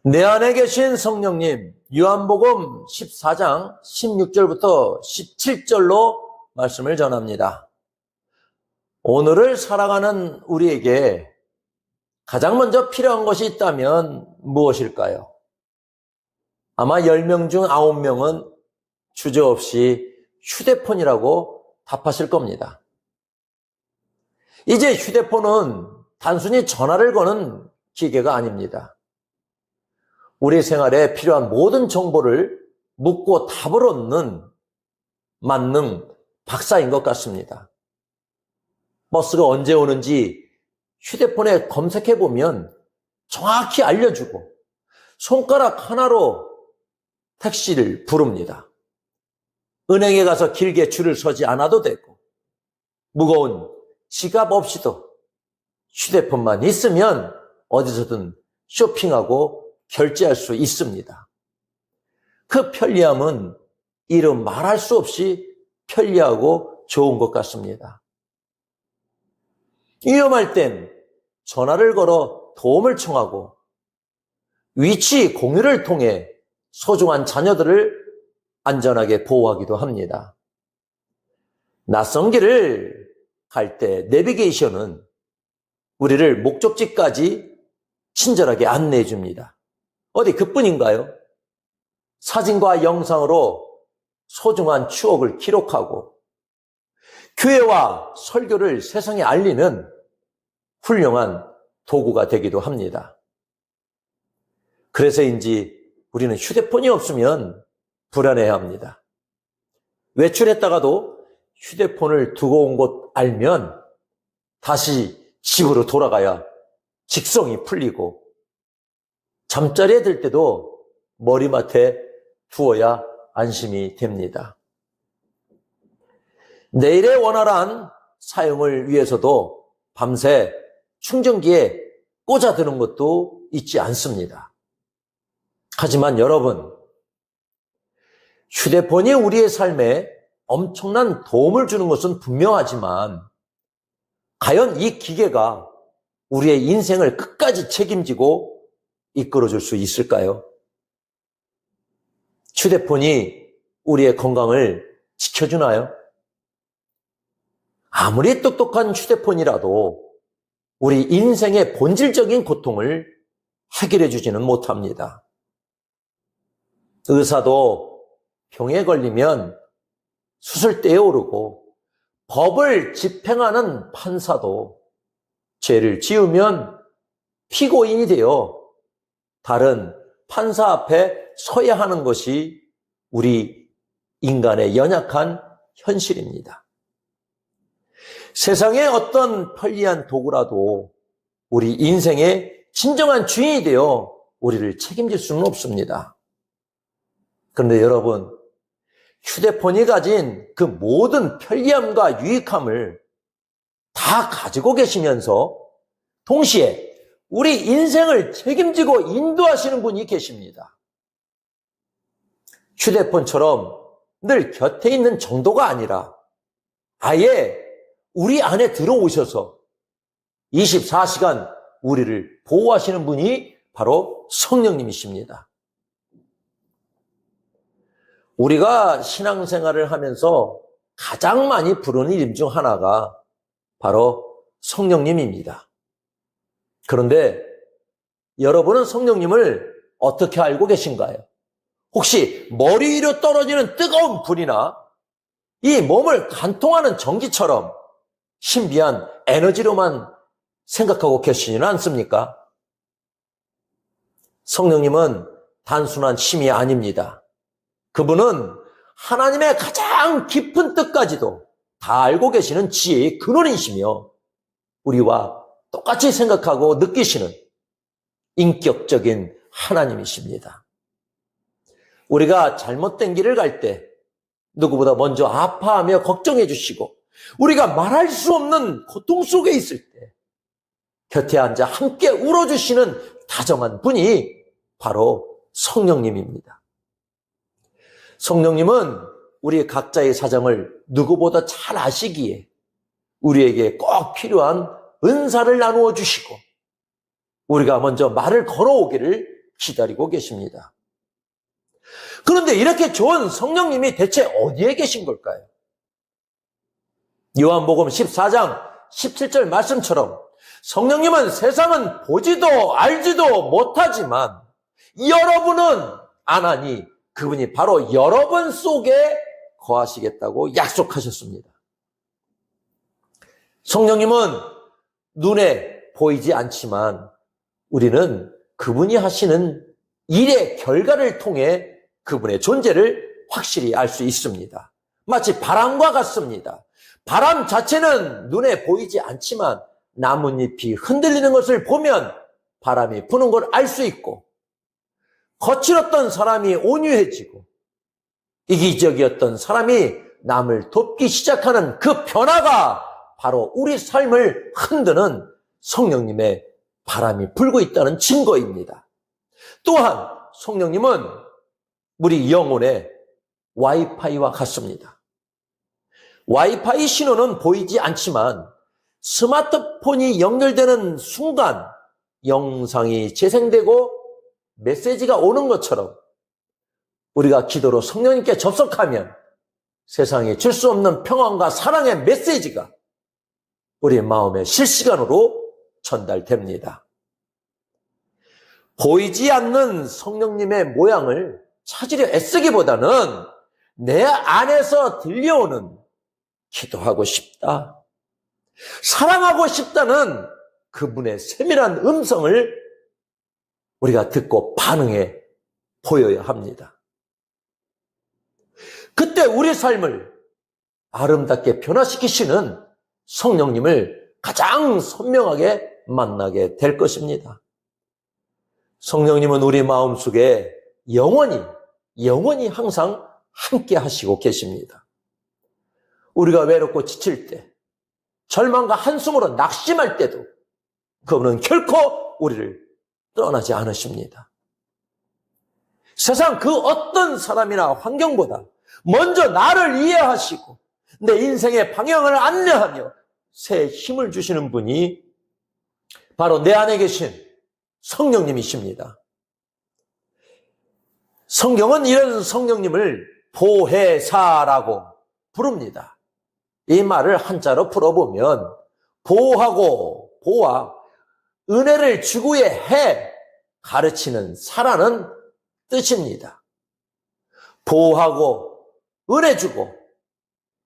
내 안에 계신 성령님, 요한복음 14장 16절부터 17절로 말씀을 전합니다. 오늘을 살아가는 우리에게 가장 먼저 필요한 것이 있다면 무엇일까요? 아마 10명 중 9명은 주저없이 휴대폰이라고 답하실 겁니다. 이제 휴대폰은 단순히 전화를 거는 기계가 아닙니다. 우리 생활에 필요한 모든 정보를 묻고 답을 얻는 만능 박사인 것 같습니다. 버스가 언제 오는지 휴대폰에 검색해보면 정확히 알려주고 손가락 하나로 택시를 부릅니다. 은행에 가서 길게 줄을 서지 않아도 되고 무거운 지갑 없이도 휴대폰만 있으면 어디서든 쇼핑하고 결제할 수 있습니다. 그 편리함은 이름 말할 수 없이 편리하고 좋은 것 같습니다. 위험할 땐 전화를 걸어 도움을 청하고 위치 공유를 통해 소중한 자녀들을 안전하게 보호하기도 합니다. 낯선 길을 갈 때 내비게이션은 우리를 목적지까지 친절하게 안내해 줍니다. 어디 그뿐인가요? 사진과 영상으로 소중한 추억을 기록하고 교회와 설교를 세상에 알리는 훌륭한 도구가 되기도 합니다. 그래서인지 우리는 휴대폰이 없으면 불안해합니다. 외출했다가도 휴대폰을 두고 온 곳 알면 다시 집으로 돌아가야 직성이 풀리고 잠자리에 들 때도 머리맡에 두어야 안심이 됩니다. 내일의 원활한 사용을 위해서도 밤새 충전기에 꽂아두는 것도 잊지 않습니다. 하지만 여러분, 휴대폰이 우리의 삶에 엄청난 도움을 주는 것은 분명하지만 과연 이 기계가 우리의 인생을 끝까지 책임지고 이끌어줄 수 있을까요? 휴대폰이 우리의 건강을 지켜주나요? 아무리 똑똑한 휴대폰이라도 우리 인생의 본질적인 고통을 해결해 주지는 못합니다. 의사도 병에 걸리면 수술대에 오르고 법을 집행하는 판사도 죄를 지으면 피고인이 되어 다른 판사 앞에 서야 하는 것이 우리 인간의 연약한 현실입니다. 세상의 어떤 편리한 도구라도 우리 인생의 진정한 주인이 되어 우리를 책임질 수는 없습니다. 그런데 여러분, 휴대폰이 가진 그 모든 편리함과 유익함을 다 가지고 계시면서 동시에 우리 인생을 책임지고 인도하시는 분이 계십니다. 휴대폰처럼 늘 곁에 있는 정도가 아니라 아예 우리 안에 들어오셔서 24시간 우리를 보호하시는 분이 바로 성령님이십니다. 우리가 신앙생활을 하면서 가장 많이 부르는 이름 중 하나가 바로 성령님입니다. 그런데 여러분은 성령님을 어떻게 알고 계신가요? 혹시 머리 위로 떨어지는 뜨거운 불이나 이 몸을 관통하는 전기처럼 신비한 에너지로만 생각하고 계시지는 않습니까? 성령님은 단순한 힘이 아닙니다. 그분은 하나님의 가장 깊은 뜻까지도 다 알고 계시는 지혜의 근원이시며 우리와 똑같이 생각하고 느끼시는 인격적인 하나님이십니다. 우리가 잘못된 길을 갈 때 누구보다 먼저 아파하며 걱정해 주시고 우리가 말할 수 없는 고통 속에 있을 때 곁에 앉아 함께 울어주시는 다정한 분이 바로 성령님입니다. 성령님은 우리 각자의 사정을 누구보다 잘 아시기에 우리에게 꼭 필요한 은사를 나누어 주시고 우리가 먼저 말을 걸어오기를 기다리고 계십니다. 그런데 이렇게 좋은 성령님이 대체 어디에 계신 걸까요? 요한복음 14장 17절 말씀처럼 성령님은 세상은 보지도 알지도 못하지만 여러분은 아나니 그분이 바로 여러분 속에 거하시겠다고 약속하셨습니다. 성령님은 눈에 보이지 않지만 우리는 그분이 하시는 일의 결과를 통해 그분의 존재를 확실히 알 수 있습니다. 마치 바람과 같습니다. 바람 자체는 눈에 보이지 않지만 나뭇잎이 흔들리는 것을 보면 바람이 부는 걸 알 수 있고, 거칠었던 사람이 온유해지고 이기적이었던 사람이 남을 돕기 시작하는 그 변화가 바로 우리 삶을 흔드는 성령님의 바람이 불고 있다는 증거입니다. 또한 성령님은 우리 영혼의 와이파이와 같습니다. 와이파이 신호는 보이지 않지만 스마트폰이 연결되는 순간 영상이 재생되고 메시지가 오는 것처럼 우리가 기도로 성령님께 접속하면 세상에 줄 수 없는 평안과 사랑의 메시지가 우리의 마음에 실시간으로 전달됩니다. 보이지 않는 성령님의 모양을 찾으려 애쓰기보다는 내 안에서 들려오는 기도하고 싶다, 사랑하고 싶다는 그분의 세밀한 음성을 우리가 듣고 반응해 보여야 합니다. 그때 우리 삶을 아름답게 변화시키시는 성령님을 가장 선명하게 만나게 될 것입니다. 성령님은 우리 마음속에 영원히 항상 함께 하시고 계십니다. 우리가 외롭고 지칠 때, 절망과 한숨으로 낙심할 때도 그분은 결코 우리를 떠나지 않으십니다. 세상 그 어떤 사람이나 환경보다 먼저 나를 이해하시고 내 인생의 방향을 안내하며 새 힘을 주시는 분이 바로 내 안에 계신 성령님이십니다. 성경은 이런 성령님을 보혜사라고 부릅니다. 이 말을 한자로 풀어보면 보하고 보와 은혜를 주구의 해, 가르치는 사라는 뜻입니다. 보호하고 은혜 주고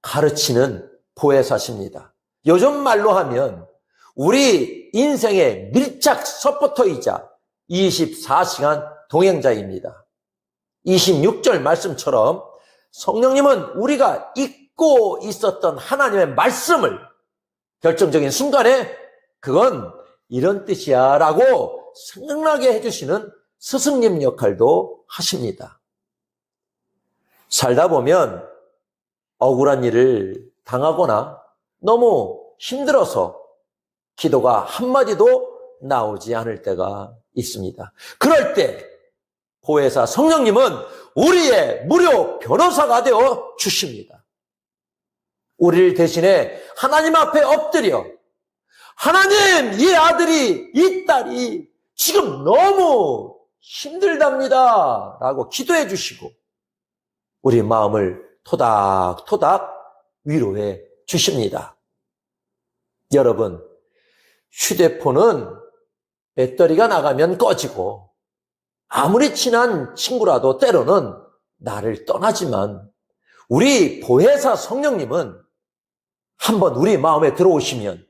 가르치는 보혜사십니다. 요즘 말로 하면 우리 인생의 밀착 서포터이자 24시간 동행자입니다. 26절 말씀처럼 성령님은 우리가 잊고 있었던 하나님의 말씀을 결정적인 순간에 그건 이런 뜻이야 라고 생각나게 해주시는 스승님 역할도 하십니다. 살다 보면 억울한 일을 당하거나 너무 힘들어서 기도가 한마디도 나오지 않을 때가 있습니다. 그럴 때 보혜사 성령님은 우리의 무료 변호사가 되어 주십니다. 우리를 대신해 하나님 앞에 엎드려 하나님, 이 아들이, 이 딸이 지금 너무 힘들답니다 라고 기도해 주시고 우리 마음을 토닥토닥 위로해 주십니다. 여러분, 휴대폰은 배터리가 나가면 꺼지고 아무리 친한 친구라도 때로는 나를 떠나지만 우리 보혜사 성령님은 한번 우리 마음에 들어오시면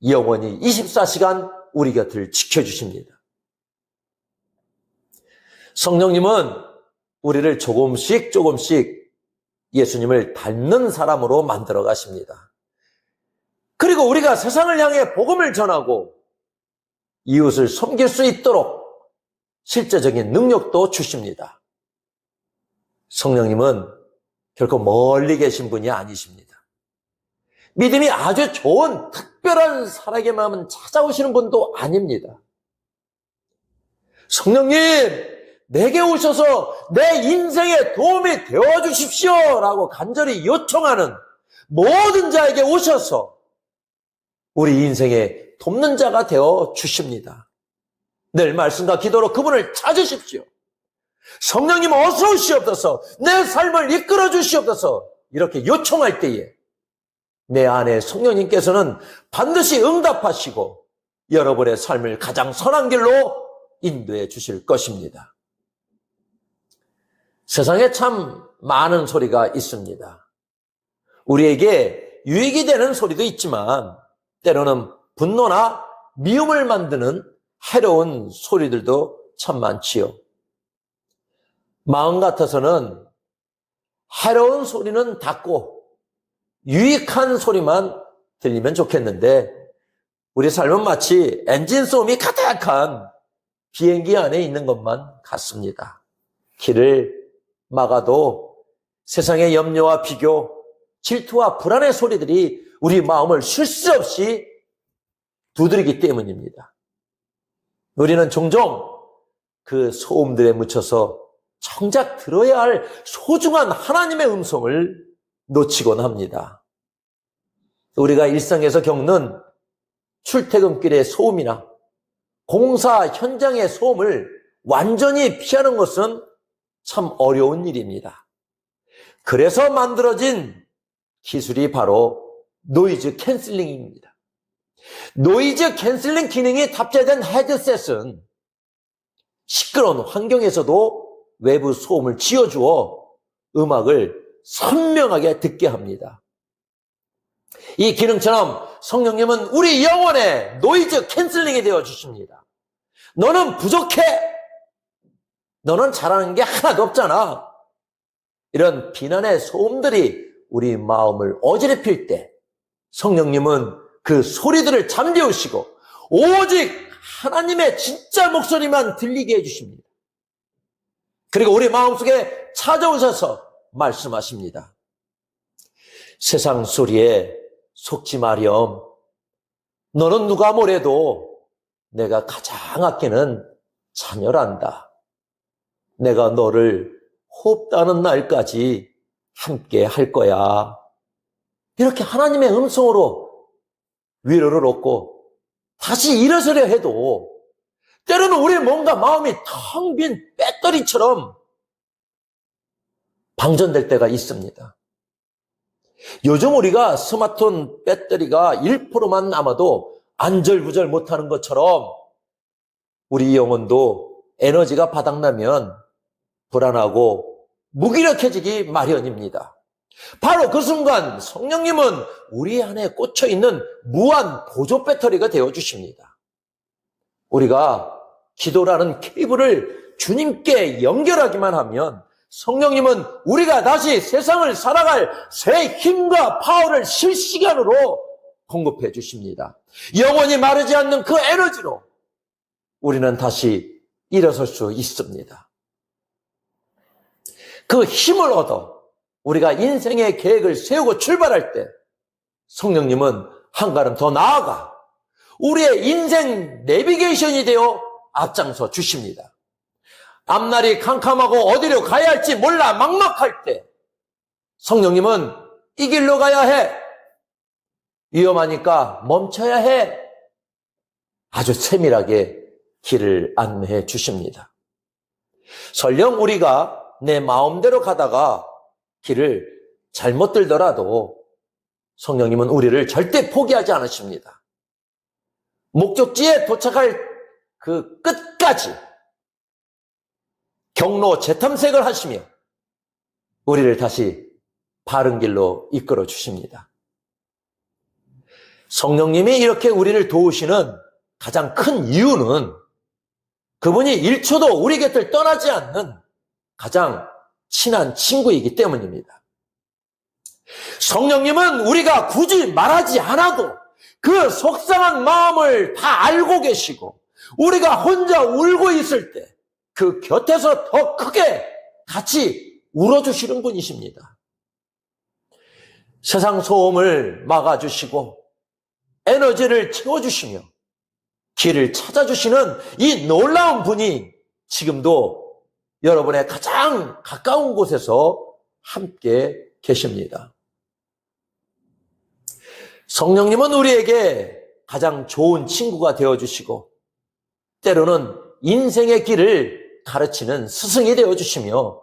영원히 24시간 우리 곁을 지켜주십니다. 성령님은 우리를 조금씩 예수님을 닮는 사람으로 만들어 가십니다. 그리고 우리가 세상을 향해 복음을 전하고 이웃을 섬길 수 있도록 실제적인 능력도 주십니다. 성령님은 결코 멀리 계신 분이 아니십니다. 믿음이 아주 좋은 특별한 사람에게만 찾아오시는 분도 아닙니다. 성령님, 내게 오셔서 내 인생에 도움이 되어주십시오 라고 간절히 요청하는 모든 자에게 오셔서 우리 인생에 돕는 자가 되어 주십니다. 늘 말씀과 기도로 그분을 찾으십시오. 성령님 어서 오시옵소서, 내 삶을 이끌어 주시옵소서, 이렇게 요청할 때에 내 안에 성령님께서는 반드시 응답하시고 여러분의 삶을 가장 선한 길로 인도해 주실 것입니다. 세상에 참 많은 소리가 있습니다. 우리에게 유익이 되는 소리도 있지만 때로는 분노나 미움을 만드는 해로운 소리들도 참 많지요. 마음 같아서는 해로운 소리는 닫고 유익한 소리만 들리면 좋겠는데 우리 삶은 마치 엔진 소음이 가득한 비행기 안에 있는 것만 같습니다. 길을 막아도 세상의 염려와 비교, 질투와 불안의 소리들이 우리 마음을 쉴 새 없이 두드리기 때문입니다. 우리는 종종 그 소음들에 묻혀서 정작 들어야 할 소중한 하나님의 음성을 놓치곤 합니다. 우리가 일상에서 겪는 출퇴근길의 소음이나 공사 현장의 소음을 완전히 피하는 것은 참 어려운 일입니다. 그래서 만들어진 기술이 바로 노이즈 캔슬링입니다. 노이즈 캔슬링 기능이 탑재된 헤드셋은 시끄러운 환경에서도 외부 소음을 지어주어 음악을 선명하게 듣게 합니다. 이 기능처럼 성령님은 우리 영혼에 노이즈 캔슬링이 되어 주십니다. 너는 부족해. 너는 잘하는 게 하나도 없잖아. 이런 비난의 소음들이 우리 마음을 어지럽힐 때 성령님은 그 소리들을 잠재우시고 오직 하나님의 진짜 목소리만 들리게 해주십니다. 그리고 우리 마음속에 찾아오셔서 말씀하십니다. 세상 소리에 속지 마렴. 너는 누가 뭐래도 내가 가장 아끼는 자녀란다. 내가 너를 호흡다는 날까지 함께 할 거야. 이렇게 하나님의 음성으로 위로를 얻고 다시 일어서려 해도 때로는 우리 뭔가 마음이 텅 빈 배터리처럼 방전될 때가 있습니다. 요즘 우리가 스마트폰 배터리가 1%만 남아도 안절부절 못하는 것처럼 우리 영혼도 에너지가 바닥나면 불안하고 무기력해지기 마련입니다. 바로 그 순간 성령님은 우리 안에 꽂혀있는 무한 보조 배터리가 되어주십니다. 우리가 기도라는 케이블을 주님께 연결하기만 하면 성령님은 우리가 다시 세상을 살아갈 새 힘과 파워를 실시간으로 공급해 주십니다. 영원히 마르지 않는 그 에너지로 우리는 다시 일어설 수 있습니다. 그 힘을 얻어 우리가 인생의 계획을 세우고 출발할 때 성령님은 한 걸음 더 나아가 우리의 인생 내비게이션이 되어 앞장서 주십니다. 앞날이 캄캄하고 어디로 가야 할지 몰라 막막할 때 성령님은 이 길로 가야 해. 위험하니까 멈춰야 해. 아주 세밀하게 길을 안내해 주십니다. 설령 우리가 내 마음대로 가다가 길을 잘못 들더라도 성령님은 우리를 절대 포기하지 않으십니다. 목적지에 도착할 그 끝까지 경로 재탐색을 하시며 우리를 다시 바른 길로 이끌어 주십니다. 성령님이 이렇게 우리를 도우시는 가장 큰 이유는 그분이 1초도 우리 곁을 떠나지 않는 가장 친한 친구이기 때문입니다. 성령님은 우리가 굳이 말하지 않아도 그 속상한 마음을 다 알고 계시고 우리가 혼자 울고 있을 때 그 곁에서 더 크게 같이 울어주시는 분이십니다. 세상 소음을 막아주시고 에너지를 채워주시며 길을 찾아주시는 이 놀라운 분이 지금도 여러분의 가장 가까운 곳에서 함께 계십니다. 성령님은 우리에게 가장 좋은 친구가 되어주시고 때로는 인생의 길을 가르치는 스승이 되어주시며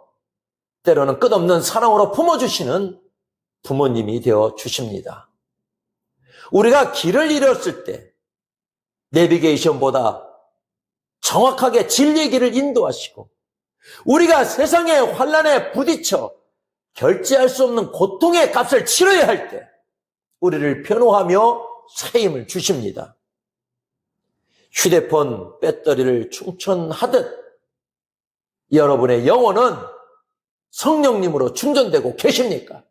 때로는 끝없는 사랑으로 품어주시는 부모님이 되어주십니다. 우리가 길을 잃었을 때 내비게이션보다 정확하게 진리의 길을 인도하시고 우리가 세상의 환난에 부딪혀 결제할 수 없는 고통의 값을 치러야 할 때 우리를 변호하며 새 힘을 주십니다. 휴대폰 배터리를 충전하듯 여러분의 영혼은 성령님으로 충전되고 계십니까?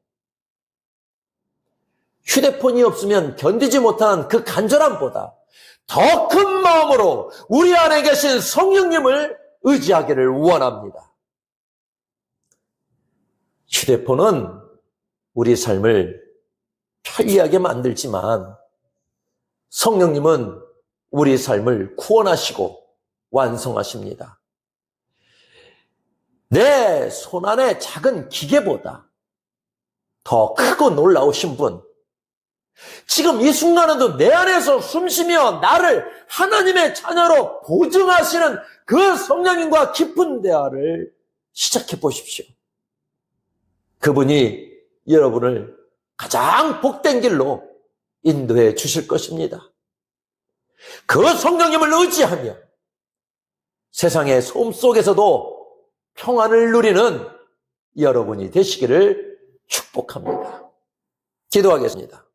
휴대폰이 없으면 견디지 못하는 그 간절함보다 더 큰 마음으로 우리 안에 계신 성령님을 의지하기를 원합니다. 휴대폰은 우리 삶을 편리하게 만들지만 성령님은 우리 삶을 구원하시고 완성하십니다. 내 손안의 작은 기계보다 더 크고 놀라우신 분, 지금 이 순간에도 내 안에서 숨쉬며 나를 하나님의 자녀로 보증하시는 그 성령님과 깊은 대화를 시작해 보십시오. 그분이 여러분을 가장 복된 길로 인도해 주실 것입니다. 그 성령님을 의지하며 세상의 소음 속에서도 평안을 누리는 여러분이 되시기를 축복합니다. 기도하겠습니다.